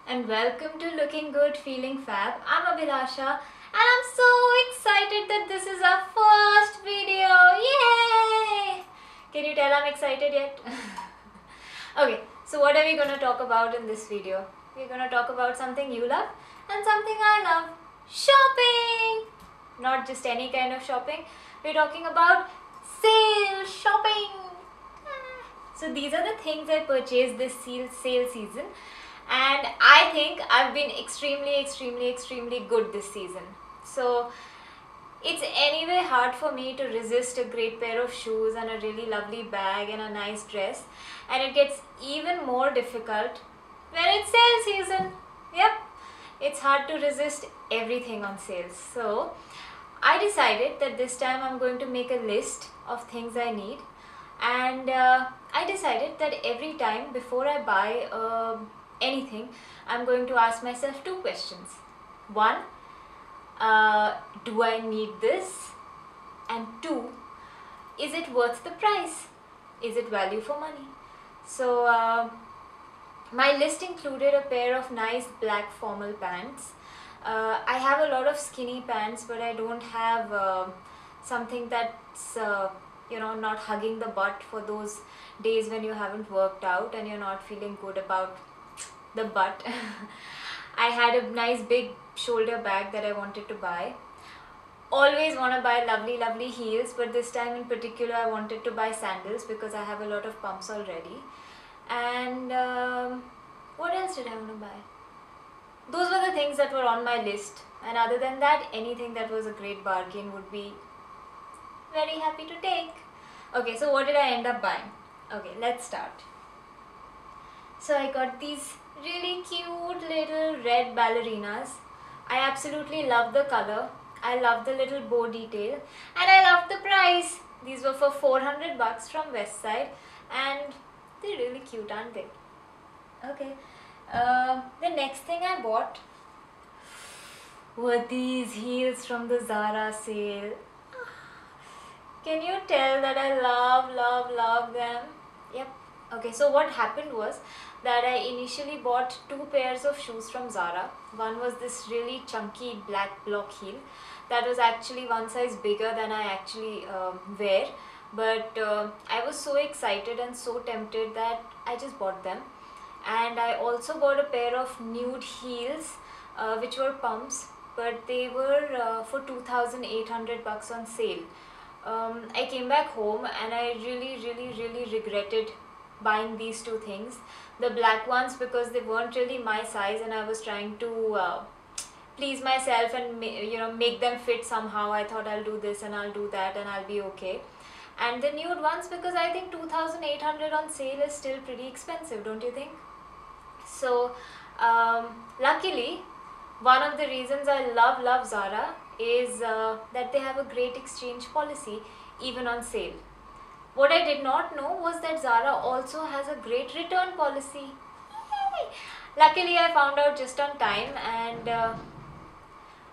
and welcome to Looking Good Feeling Fab. I'm Abhilasha and I'm so excited that this is our first video. Yay! Can you tell I'm excited yet? Okay, so what are we going to talk about in this video? We're going to talk about something you love and something I love. Shopping! Not just any kind of shopping. We're talking about sale shopping. So these are the things I purchased this sale season, and I think I've been extremely good this season. So it's anyway hard for me to resist a great pair of shoes and a really lovely bag and a nice dress, and it gets even more difficult when it's sale season. Yep, it's hard to resist everything on sales. So I decided that this time I'm going to make a list of things I need, and I decided that every time before I buy anything, I'm going to ask myself two questions. One, do I need this? And two, is it worth the price? Is it value for money? So my list included a pair of nice black formal pants. I have a lot of skinny pants, but I don't have something that's not hugging the butt for those days when you haven't worked out and you're not feeling good about the butt. I had a nice big shoulder bag that I wanted to buy. Always want to buy lovely heels, but this time in particular I wanted to buy sandals because I have a lot of pumps already. And what else did I want to buy? Those were the things that were on my list, and other than that, anything that was a great bargain would be very happy to take. Okay, so what did I end up buying? Okay, let's start. So I got these really cute little red ballerinas. I absolutely love the color. I love the little bow detail, and I love the price. These were for 400 bucks from Westside, and they're really cute, aren't they? Okay. The next thing I bought were these heels from the Zara sale. Can you tell that I love them? Yep. Okay, so what happened was that I initially bought two pairs of shoes from Zara. One was this really chunky black block heel that was actually one size bigger than I actually wear, but I was so excited and so tempted that I just bought them. And I also bought a pair of nude heels which were pumps, but they were for 2,800 bucks on sale. I came back home and I really regretted buying these two things. The black ones because they weren't really my size and I was trying to please myself and make them fit somehow. I thought I'll do this and I'll do that and I'll be okay. And the nude ones because I think 2,800 on sale is still pretty expensive, don't you think? So luckily, one of the reasons I love Zara is that they have a great exchange policy even on sale. What I did not know was that Zara also has a great return policy. Yay! Luckily I found out just on time, and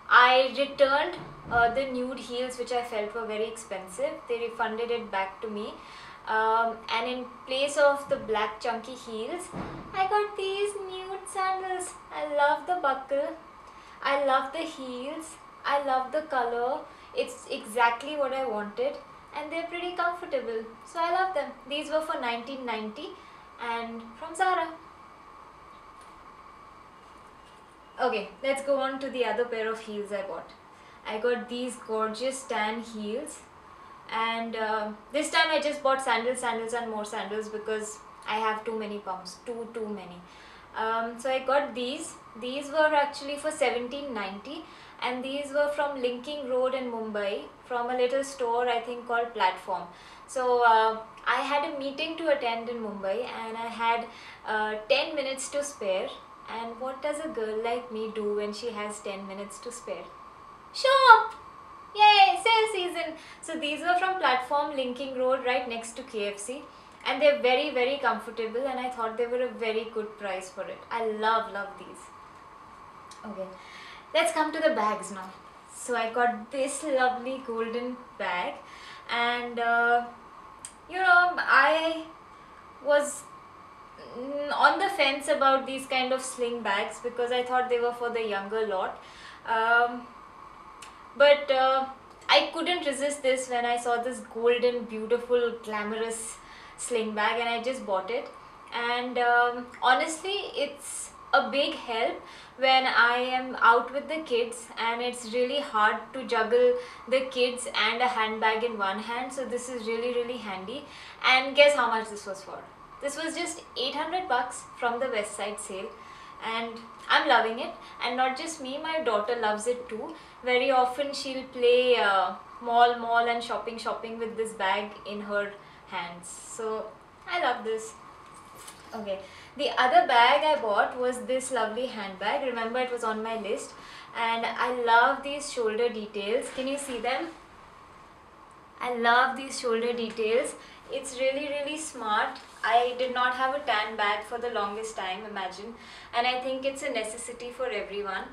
I returned the nude heels which I felt were very expensive. They refunded it back to me. And in place of the black chunky heels, I got these nude sandals. I love the buckle, I love the heels, I love the color. It's exactly what I wanted, and they're pretty comfortable, so I love them. These were for 1990 and from Zara. Okay, let's go on to the other pair of heels I bought. I got these gorgeous tan heels, and this time I just bought sandals and more sandals because I have too many pumps, too many. So I got these. These were actually for 1790, and these were from Linking Road in Mumbai, from a little store I think called Platform. So I had a meeting to attend in Mumbai, and I had 10 minutes to spare. And what does a girl like me do when she has 10 minutes to spare? Shop! Yay! Sale season! So these were from Platform, Linking Road, right next to KFC. And they're very comfortable, and I thought they were a very good price for it. I love these. Okay, let's come to the bags now. So I got this lovely golden bag, and I was on the fence about these kind of sling bags because I thought they were for the younger lot. But I couldn't resist this when I saw this golden, beautiful, glamorous sling bag, and I just bought it. And honestly, it's a big help when I am out with the kids, and it's really hard to juggle the kids and a handbag in one hand. So this is really handy. And guess how much this was for? This was just 800 bucks from the West Side sale, and I'm loving it. And not just me, my daughter loves it too. Very often she'll play mall and shopping with this bag in her hands. So I love this. Okay, the other bag I bought was this lovely handbag. Remember, it was on my list, and I love these shoulder details. Can you see them? I love these shoulder details. It's really smart. I did not have a tan bag for the longest time, imagine, and I think it's a necessity for everyone.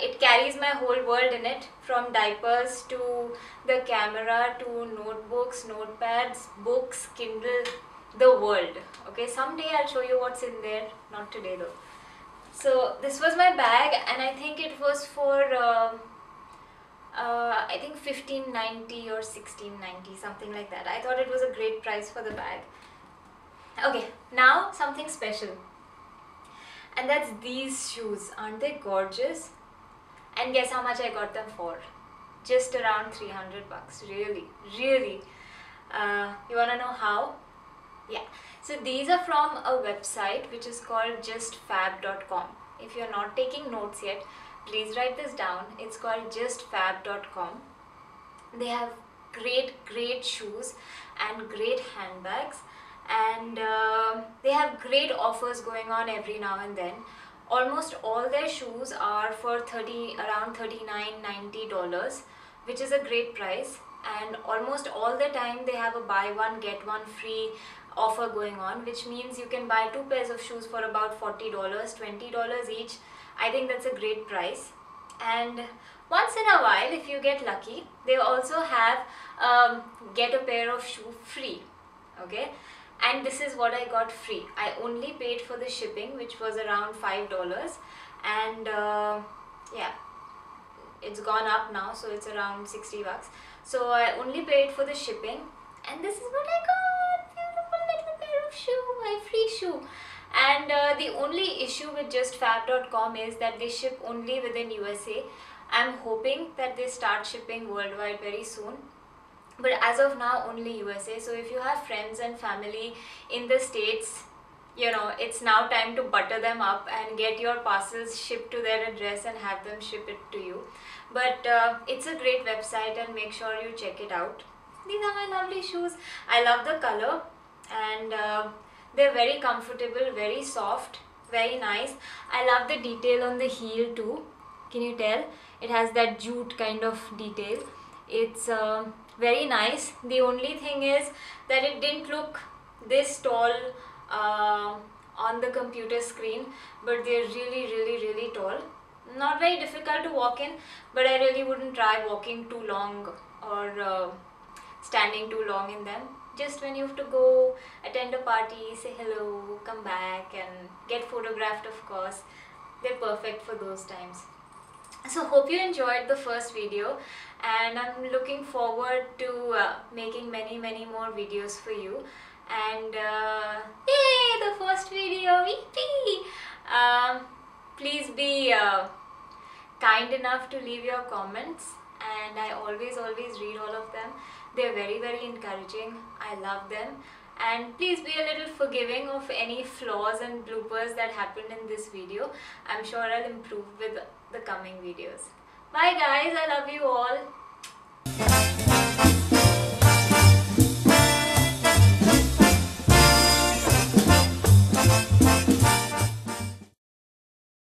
It carries my whole world in it, from diapers to the camera to notebooks, notepads, books, Kindle, the world. Okay, someday I'll show you what's in there, not today though. So this was my bag, and I think it was for I think $15.90 or $16.90, something like that. I thought it was a great price for the bag. Okay, now something special, and that's these shoes. Aren't they gorgeous? And guess how much I got them for? Just around 300 bucks. Really. You wanna know how? Yeah, so these are from a website which is called justfab.com. If you're not taking notes yet, please write this down. It's called justfab.com. They have great shoes and great handbags, and they have great offers going on every now and then. Almost all their shoes are for around $39-90, which is a great price. And almost all the time they have a buy one get one free offer going on, which means you can buy 2 pairs of shoes for about $40, $20 each. I think that's a great price. And once in a while, if you get lucky, they also have get a pair of shoe free. Okay, and this is what I got free. I only paid for the shipping, which was around $5, and yeah, it's gone up now, so it's around 60 bucks. So I only paid for the shipping, and this is what I got. Beautiful little pair of shoe, my free shoe. And the only issue with justfab.com is that they ship only within USA. I'm hoping that they start shipping worldwide very soon, but as of now only USA. So if you have friends and family in the States, you know, it's now time to butter them up and get your parcels shipped to their address and have them ship it to you. But it's a great website, and make sure you check it out. These are my lovely shoes. I love the color, and they're very comfortable, very soft, very nice. I love the detail on the heel too. Can you tell? It has that jute kind of detail. It's very nice. The only thing is that it didn't look this tall on the computer screen, but they're really tall. Not very difficult to walk in, but I really wouldn't try walking too long or standing too long in them. Just when you have to go attend a party, say hello, come back and get photographed, of course. They're perfect for those times. So hope you enjoyed the first video, and I'm looking forward to making many more videos for you. And yay, the first video, yippee! Please be kind enough to leave your comments, and I always read all of them. They're very encouraging. I love them. And please be a little forgiving of any flaws and bloopers that happened in this video. I'm sure I'll improve with the coming videos. Bye guys, I love you all.